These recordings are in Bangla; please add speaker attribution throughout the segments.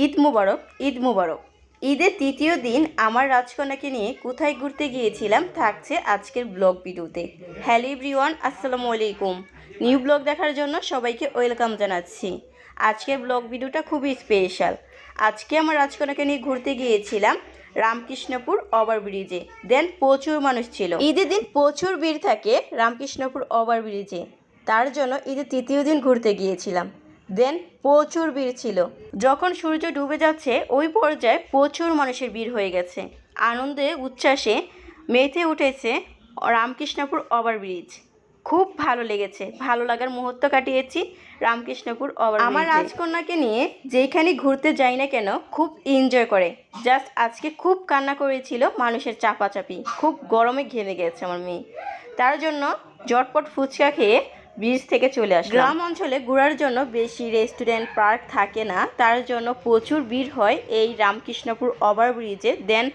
Speaker 1: ঈদ মুবারক, ঈদ মুবারক। ঈদের তৃতীয় দিন আমার রাজকন্যাকে নিয়ে কোথায় ঘুরতে গিয়েছিলাম থাকছে আজকের ব্লগ ভিডিওতে। হ্যালো এভরিওয়ান, আসসালামু আলাইকুম। নিউ ব্লগ দেখার জন্য সবাইকে ওয়েলকাম জানাচ্ছি। আজকের ব্লগ ভিডিওটা খুবই স্পেশাল। আজকে আমার রাজকন্যাকে নিয়ে ঘুরতে গিয়েছিলাম রামকৃষ্ণপুর ওভারব্রিজে। দেন প্রচুর মানুষ ছিল। ঈদের দিন প্রচুর ভিড় থাকে রামকৃষ্ণপুর ওভারব্রিজে, তার জন্য ঈদের তৃতীয় দিন ঘুরতে গিয়েছিলাম। দেন প্রচুর ভিড় ছিল। যখন সূর্য ডুবে যাচ্ছে ওই পর্যায়ে প্রচুর মানুষের ভিড় হয়ে গেছে। আনন্দে উচ্ছ্বাসে মেতে উঠেছে রামকৃষ্ণপুর ওভারব্রিজ। খুব ভালো লেগেছে, ভালো লাগার মুহূর্ত কাটিয়েছি রামকৃষ্ণপুর ওভারব্রিজে। আমার রাজকন্যাকে নিয়ে যেখানে ঘুরতে যাই না কেন খুব এনজয় করে। জাস্ট আজকে খুব কান্না করেছিল মানুষের চাপাচাপি, খুব গরমে ঘেমে গেছে আমার মেয়ে। তার জন্য ঝটপট ফুচকা খেয়ে ব্রিজ থেকে চলে আসে। গ্রাম অঞ্চলে ঘোরার জন্য বেশি রেস্টুরেন্ট পার্ক থাকে না, তার জন্য প্রচুর ভিড় হয় এই রামকৃষ্ণপুর ওভারব্রিজে। দেন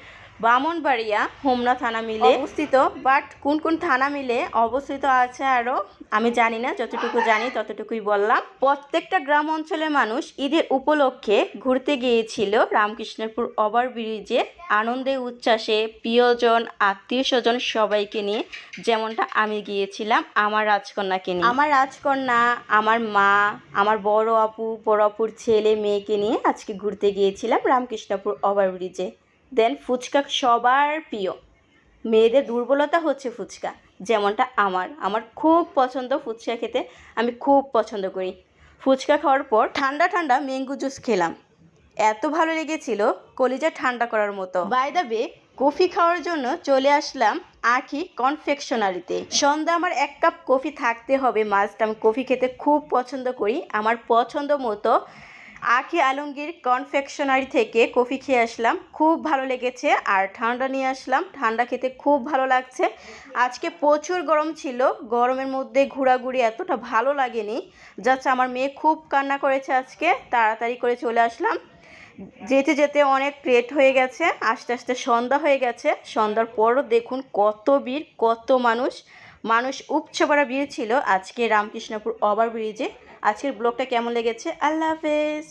Speaker 1: ব্রাহ্মণবাড়িয়া হোমনা থানা মিলে অবস্থিত, বাট কোন কোন থানা মিলে অবস্থিত আছে আরও আমি জানি না, যতটুকু জানি ততটুকুই বললাম। প্রত্যেকটা গ্রাম অঞ্চলের মানুষ ঈদের উপলক্ষে ঘুরতে গিয়েছিল রামকৃষ্ণপুর ওভারব্রিজে আনন্দে উচ্ছ্বাসে, প্রিয়জন আত্মীয় স্বজন সবাইকে নিয়ে, যেমনটা আমি গিয়েছিলাম আমার রাজকন্যাকে নিয়ে। আমার রাজকন্যা, আমার মা, আমার বড় আপুর ছেলে মেয়েকে নিয়ে আজকে ঘুরতে গিয়েছিলাম রামকৃষ্ণপুর ওভারব্রিজে। দেন ফুচকা সবার প্রিয়, মেয়েদের দুর্বলতা হচ্ছে ফুচকা, যেমনটা আমার খুব পছন্দ ফুচকা খেতে, আমি খুব পছন্দ করি। ফুচকা খাওয়ার পর ঠান্ডা ঠান্ডা ম্যাঙ্গো জুস খেলাম, এত ভালো লেগেছিল কলিজা ঠান্ডা করার মতো। বাই দ্য ওয়ে, কফি খাওয়ার জন্য চলে আসলাম আখি কনফেকশনারিতে। সন্ধ্যা আমার 1 কাপ কফি থাকতে হবে মাস্ট, আমি কফি খেতে খুব পছন্দ করি। আমার পছন্দ মতো আখি আলমগীর কনফেকশনারি থেকে কফি খেয়ে আসলাম, খুব ভালো লেগেছে। আর ঠান্ডা নিয়ে আসলাম, ঠান্ডা খেতে খুব ভালো লাগছে। আজকে প্রচুর গরম ছিল, গরমের মধ্যে ঘোরাঘুরি এতটা ভালো লাগেনি। জাস্ট আমার মেয়ে খুব কান্না করেছে আজকে, তাড়াতাড়ি করে চলে আসলাম। যেতে যেতে অনেক লেট হয়ে গেছে, আস্তে আস্তে সন্ধ্যা হয়ে গেছে। সন্ধ্যার পরও দেখুন কত ভিড়, কত মানুষ উপচে পড়া ভিড় ছিল আজকে রামকৃষ্ণপুর ওভারব্রিজে। আজকের ব্লগটা কেমন লেগেছে? আল্লাহ হাফেজ।